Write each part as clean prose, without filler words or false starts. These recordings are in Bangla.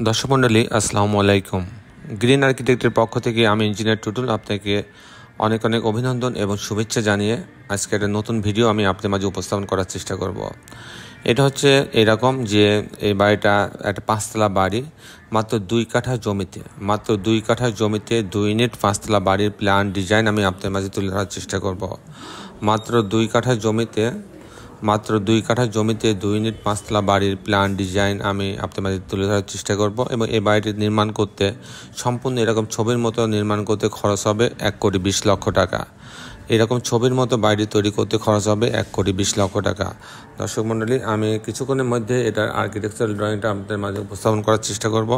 দর্শক মণ্ডলী আসসালামু আলাইকুম। গ্রিন আর্কিটেক্টের পক্ষ থেকে আমি ইঞ্জিনিয়ার টুটুল আপনাকে অনেক অনেক অভিনন্দন এবং শুভেচ্ছা জানিয়ে আজকে একটা নতুন ভিডিও আমি আপনাদের মাঝে উপস্থাপন করার চেষ্টা করব। এটা হচ্ছে এরকম যে এই বাড়িটা একটা 5তলা বাড়ি, মাত্র 2 কাঠা জমিতে, মাত্র 2 কাঠা জমিতে 2 ইউনিট 5তলা বাড়ির প্ল্যান ডিজাইন আমি আপনাদের মাঝে তুলে ধরার চেষ্টা করব। মাত্র 2 কাঠা জমিতে 2 ইউনিট 5তলা বাড়ির প্ল্যান ডিজাইন আমি আপনাদের মাঝে তুলে ধরার চেষ্টা করব এবং এই বাড়িটি নির্মাণ করতে সম্পূর্ণ এরকম ছবির মতো নির্মাণ করতে খরচ হবে 1,20,00,000 টাকা। এরকম ছবির মতো বাড়ি তৈরি করতে খরচ হবে 1,20,00,000 টাকা। দর্শক মণ্ডলী, আমি কিছুক্ষণের মধ্যে এটার আর্কিটেকচারাল ড্রয়িংটা আপনাদের মাঝে উপস্থাপন করার চেষ্টা করব।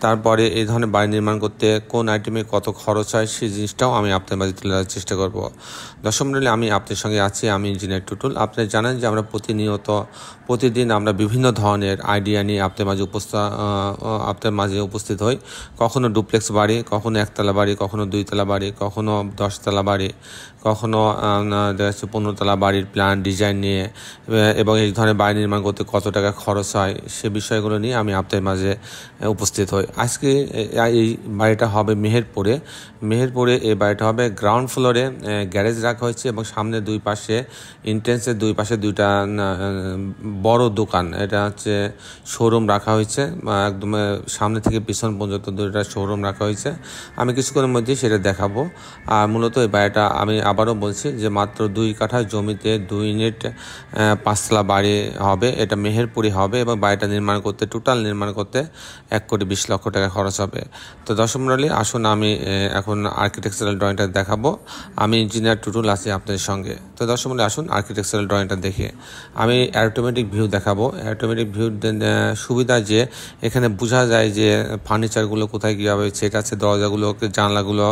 তারপরে এই ধরনের বাড়ি নির্মাণ করতে কোন আইটেমে কত খরচ হয় সেই জিনিসটাও আমি আপনাদের মাঝে তুলে ধরার চেষ্টা করব। দর্শক মণ্ডলী, আমি আপনাদের সঙ্গে আছি, আমি ইঞ্জিনিয়ার টুটুল। আপনারা জানেন যে আমরা প্রতিদিন আমরা বিভিন্ন ধরনের আইডিয়া নিয়ে আপনাদের মাঝে উপস্থিত হই। কখনো ডুপ্লেক্স বাড়ি, কখনো 1তলা বাড়ি, কখনো 2তলা বাড়ি, কখনো 10তলা বাড়ি, কখনো 15তলা বাড়ির প্ল্যান ডিজাইন নিয়ে এবং এই ধরনের বাড়ি নির্মাণ করতে কত টাকা খরচ হয় সে বিষয়গুলো নিয়ে আমি আপনাদের মাঝে উপস্থিত হই। আজকে এই বাড়িটা হবে মেহেরপুরে। এই বাড়িটা হবে গ্রাউন্ড ফ্লোরে গ্যারেজ রাখা হয়েছে এবং সামনে দুই পাশে এন্ট্রেন্সের দুই পাশে দুইটা বড় দোকান, এটা হচ্ছে শোরুম রাখা হয়েছে। একদম সামনে থেকে পিছন পর্যন্ত দুইটা শোরুম রাখা হয়েছে। আমি কিছুক্ষণের মধ্যেই সেটা দেখাবো। আর মূলত এই বাড়িটা আমি আবারও বলছি যে মাত্র 2 কাঠা জমিতে 2 ইউনিট 5তলা বাড়ি হবে। এটা মেহেরপুরে হবে এবং বাড়িটা টোটাল নির্মাণ করতে 1,20,00,000 টাকা খরচ হবে। তো দর্শক মণ্ডলী, আসুন আমি এখন আর্কিটেকচারাল ড্রয়িংটা দেখাবো। আমি ইঞ্জিনিয়ার টুটুল আছি আপনাদের সঙ্গে। তো দর্শক মণ্ডলী, আসুন আর্কিটেকচারাল ড্রয়িংটা দেখে আমি অটোমেটিক ভিউ দেখাবো। অটোমেটিক ভিউ সুবিধা যে এখানে বোঝা যায় যে ফার্নিচারগুলো কোথায় কীভাবে সেট আছে, দরজাগুলো জানলাগুলো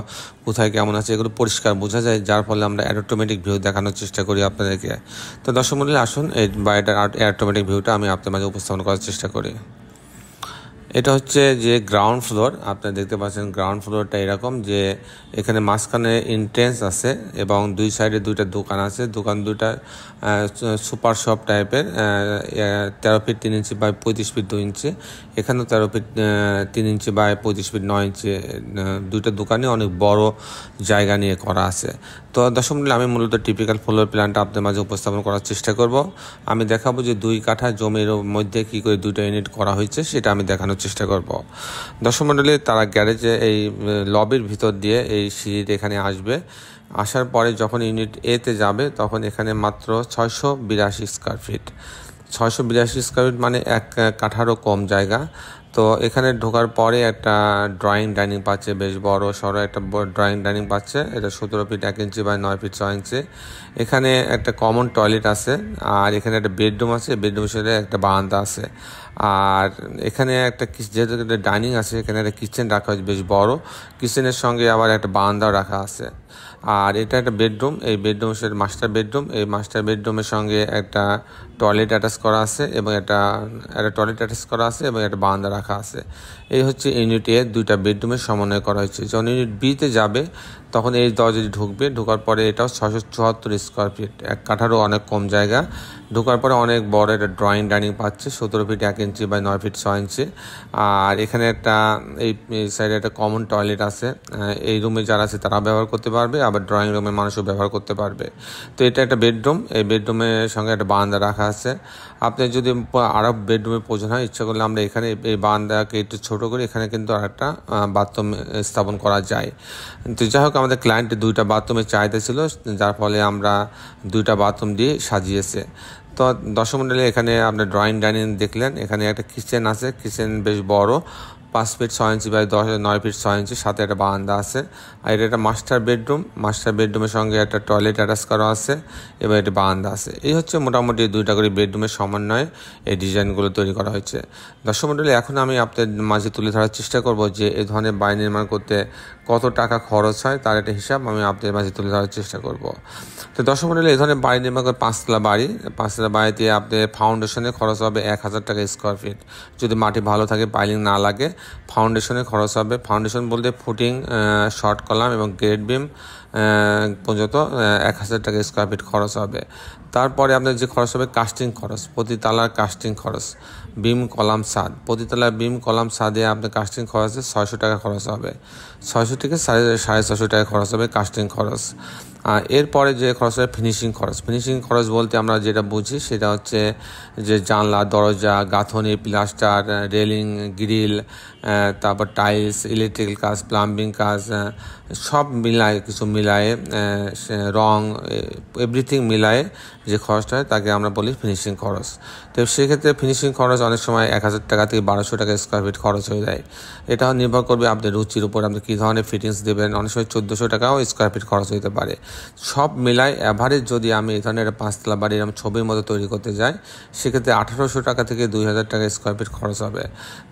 কোথায় কেমন আছে, এগুলো পরিষ্কার বোঝা যায়, যার ফলে আমরা অটোমেটিক ভিউ দেখানোর চেষ্টা করি আপনাদেরকে। তো দর্শক মণ্ডলী, আসুন এই বাড়িটার অটোমেটিক ভিউটা আমি আপনাদের মাঝে উপস্থাপন করার চেষ্টা করি। এটা হচ্ছে যে গ্রাউন্ড ফ্লোর, আপনারা দেখতে পাচ্ছেন গ্রাউন্ড ফ্লোরটা এরকম যে এখানে মাঝখানে এন্ট্রেন্স আছে এবং দুই সাইডে দুইটা দোকান আছে। দোকান দুইটা সুপার শপ টাইপের, 13 ফিট 3 ইঞ্চি বাই 35 ফিট 2 ইঞ্চি। এখানেও 13 ফিট 3 ইঞ্চি বাই 35 ফিট 9 ইঞ্চি। দুইটা দোকানে অনেক বড় জায়গা নিয়ে করা আছে। তো দর্শক মণ্ডলী, আমি মূলত টিপিক্যাল ফ্লোর প্ল্যানটা আপনাদের মাঝে উপস্থাপন করার চেষ্টা করব। আমি দেখাবো যে 2 কাঠা জমির মধ্যে কী করে 2টা ইউনিট করা হয়েছে সেটা আমি দেখানোর চেষ্টা করব। দর্শক মণ্ডলী, তারা গ্যারেজে এই লবির ভিতর দিয়ে এই সিঁড়িটা এখানে আসবে। আসার পরে যখন ইউনিট এতে যাবে তখন এখানে মাত্র 682 স্কোয়ার ফিট, 682 স্কোয়ার ফিট মানে 1 কাঠারও কম জায়গা। তো এখানে ঢোকার পরে একটা ড্রয়িং ডাইনিং পাচ্ছে, বেশ বড় সড়ো একটা ড্রয়িং ডাইনিং পাচ্ছে। এটা 17 ফিট 1 ইঞ্চি বাই 9 ফিট 6 ইঞ্চি। এখানে একটা কমন টয়লেট আছে আর এখানে একটা বেডরুম আছে, বেডরুমের সাথে একটা বারান্দা আছে। আর এখানে যেহেতু একটা ডাইনিং আছে, এখানে একটা কিচেন রাখা হয়েছে বেশ বড়। কিচেনের সঙ্গে আবার একটা বারান্দাও রাখা আছে। আর এটা একটা বেডরুম, এই বেডরুমের সাথে মাস্টার বেডরুম, এই মাস্টার বেডরুমের সঙ্গে একটা টয়লেট অ্যাটাচ করা আছে এবং একটা টয়লেট অ্যাটাচ করা আছে এবং একটা বারান্দা রাখা আছে। এই হচ্ছে ইউনিট এ 2টা বেডরুমের সমন্বয় করা হয়েছে। যখন ইউনিট বিতে যাবে তখন এই দরজাটি ঢোকার পরে এটাও 674 স্কোয়ার ফিট, 1 কাঠারও অনেক কম জায়গা। ঢোকার পরে অনেক বড় একটা ড্রয়িং ডাইনিং পাচ্ছে, 17 ফিট 1 ইঞ্চি বাই 9 ফিট 6 ইঞ্চি। আর এখানে এই সাইডে একটা কমন টয়লেট আছে। এই রুমে যারা আছে তারা ব্যবহার করতে পারবে, আবার ড্রয়িং রুমে মানুষও ব্যবহার করতে পারবে। তো এটা একটা বেডরুম, এই বেডরুমের সঙ্গে একটা বারান্দা রাখা আছে। আপনি যদি আরও বেডরুমের প্রয়োজন হয়, ইচ্ছা করলে আমরা এখানে এই বারান্দাকে একটু ছোটো করে এখানে কিন্তু আরেকটা বাথরুম স্থাপন করা যায়। তো যাই হোক, আমাদের ক্লায়েন্টের 2টা বাথরুমের চাহিদা ছিল, যার ফলে আমরা 2টা বাথরুম দিয়ে সাজিয়েছে। তো দর্শক মণ্ডলী, এখানে আপনার ড্রয়িং ডাইনিং দেখলেন, এখানে একটা কিচেন আছে, কিচেন বেশ বড়, 5 ফিট 6 ইঞ্চি বাই 9 ফিট 6 ইঞ্চি, সাথে একটা বারান্দা আছে। আর এটা একটা মাস্টার বেডরুমের সঙ্গে একটা টয়লেট অ্যাটাচ করা আছে এবং একটা বারান্দা আছে। এই হচ্ছে মোটামুটি 2টা করে বেডরুমের সমন্বয়ে এই ডিজাইনগুলো তৈরি করা হয়েছে। দর্শক মণ্ডলী, এখন আমি আপনাদের মাঝে তুলে ধরার চেষ্টা করব যে এই ধরনের বাড়ি নির্মাণ করতে কত টাকা খরচ হয় তার একটা হিসাব আমি আপনাদের মাঝে তুলে ধরার চেষ্টা করব। তো দর্শক মণ্ডলী, এই ধরনের বাড়ি নির্মাণ করে 5তলা বাড়িতে আপনাদের ফাউন্ডেশনে খরচ হবে 1,000 টাকা স্কোয়ার ফিট। যদি মাটি ভালো থাকে, পাইলিং না লাগে, ফাউন্ডেশনে খরচ হবে। ফাউন্ডেশন বলতে ফুটিং, শর্ট কলাম এবং গ্রেড বিম পর্যন্ত 1000 টাকা স্কোয়ার ফিট খরচ হবে। তারপরে আপনার যে খরচ হবে কাস্টিং খরচ, প্রতি তালার কাস্টিং খরচ, বিম কলাম ছাদ, প্রতি তালার বিম কলাম ছাদে আপনার কাস্টিং খরচে 600 টাকা খরচ হবে, 600 থেকে 650 টাকা খরচ হবে কাস্টিং খরচ। এরপরে যে খরচ হবে ফিনিশিং খরচ। ফিনিশিং খরচ বলতে আমরা যেটা বুঝি সেটা হচ্ছে যে জানলা, দরজা, গাঁথনি, প্লাস্টার, রেলিং, গ্রিল, তারপর টাইলস, ইলেকট্রিক্যাল কাজ, প্লাম্বিং কাজ, সব মিলায়ে কিছু মিলায়ে রং, এভরিথিং মিলায়ে যে খরচটা হয় তাকে আমরা বলি ফিনিশিং খরচ। তো সেক্ষেত্রে ফিনিশিং খরচ অনেক সময় 1000 টাকা থেকে 1200 টাকা স্কোয়ার ফিট খরচ হয়ে যায়। এটা নির্ভর করবে আপনার রুচির উপর, আপনি কী ধরনের ফিটিংস দেবেন। অনেক সময় 1400 টাকাও স্কোয়ার ফিট খরচ হতে পারে। সব মিলায় অ্যাভারেজ যদি আমি এই ধরনের 5 তলা বাড়ি আমি ছবির মতো তৈরি করতে যাই, সেক্ষেত্রে 1800 টাকা থেকে 2000 টাকা স্কোয়ার ফিট খরচ হবে।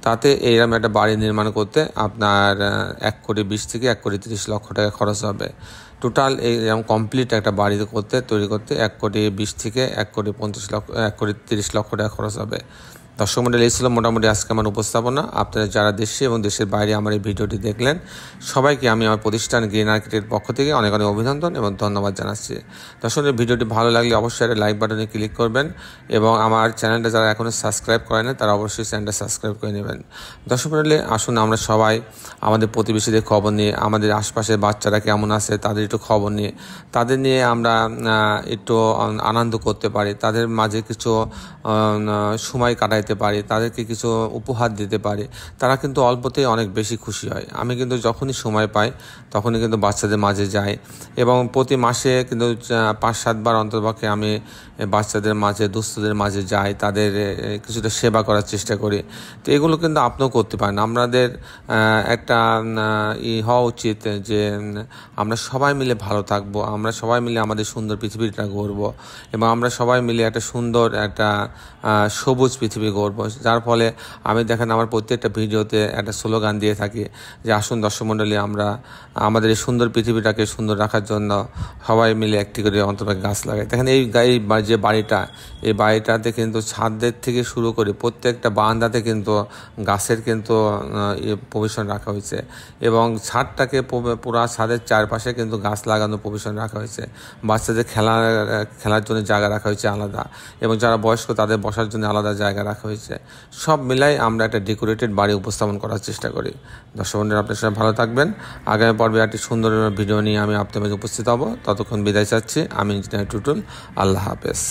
তাতে এইরকম একটা বাড়ি নির্মাণ করতে আপনার 1,20,00,000 থেকে 1,30,00,000 লক্ষ টাকা খরচ হবে। টোটাল এইরকম কমপ্লিট একটা বাড়ি তৈরি করতে 1,20,00,000 থেকে 1,30,00,000 লক্ষ টাকা খরচ হবে। দর্শক মণ্ডলী, এই ছিল মোটামুটি আজকে আমার উপস্থাপনা। আপনারা যারা দেশে এবং দেশের বাইরে আমার এই ভিডিওটি দেখলেন, সবাইকে আমি আমার প্রতিষ্ঠান গ্রিন আর্কিটেক্টের পক্ষ থেকে অনেক অনেক অভিনন্দন এবং ধন্যবাদ জানাচ্ছি। দর্শক, ভিডিওটি ভালো লাগলে অবশ্যই একটা লাইক বাটনে ক্লিক করবেন এবং আমার চ্যানেলটা যারা এখনও সাবস্ক্রাইব করেন না তারা অবশ্যই চ্যানেলটা সাবস্ক্রাইব করে নেবেন। দর্শক মণ্ডলী, আসুন আমরা সবাই আমাদের প্রতিবেশীদের খবর নিয়ে, আমাদের আশপাশের বাচ্চারা কেমন আছে তাদের একটু খবর নিয়ে, তাদের নিয়ে আমরা একটু আনন্দ করতে পারি, তাদের মাঝে কিছু সময় কাটাইতে পারি, তাদেরকে কিছু উপহার দিতে পারি। তারা কিন্তু অল্পতেই অনেক বেশি খুশি হয়। আমি কিন্তু যখনই সময় পাই তখনই কিন্তু বাচ্চাদের মাঝে যাই এবং প্রতি মাসে কিন্তু 5-7 বার অন্ততপক্ষে আমি বাচ্চাদের মাঝে, দুস্থদের মাঝে যাই, তাদের কিছুটা সেবা করার চেষ্টা করি। তো এগুলো কিন্তু আপনিও করতে পারেন। আমাদের একটা হওয়া উচিত যে আমরা সবাই মিলে ভালো থাকবো, আমরা সবাই মিলে আমাদের সুন্দর পৃথিবীটা গড়ব এবং আমরা সবাই মিলে একটা সুন্দর একটা সবুজ পৃথিবী গড়ব। যার ফলে আমি দেখেন আমার প্রত্যেকটা ভিডিওতে একটা স্লোগান দিয়ে থাকি যে আসুন দর্শক মণ্ডলী, আমরা আমাদের এই সুন্দর পৃথিবীটাকে সুন্দর রাখার জন্য সবাই মিলে একটি করে অন্তত গাছ লাগাই। দেখেন এই যে বাড়িটা, এই বাড়িটাতে কিন্তু ছাদের থেকে শুরু করে প্রত্যেকটা বারান্দাতে কিন্তু গাছের কিন্তু প্রভিশন রাখা হয়েছে এবং ছাদটাকে পুরা ছাদের চারপাশে কিন্তু গাছ লাগানোর প্রভিশন রাখা হয়েছে। বাচ্চাদের খেলার জন্য জায়গা রাখা হয়েছে আলাদা এবং যারা বয়স্ক তাদের বসার জন্য আলাদা জায়গা রাখা হয়েছে। সব মিলাই আমরা একটা ডেকোরেটেড বাড়ি উপস্থাপন করার চেষ্টা করি। দর্শক বন্ধুরা, আপনার সবাই ভালো থাকবেন। আগামী পর্বে একটি সুন্দর ভিডিও নিয়ে আমি আপনাদের মাঝে উপস্থিত হব। ততক্ষণ বিদায় চাচ্ছি। আমি ইঞ্জিনিয়ার টুটুল। আল্লাহ হাফেজ।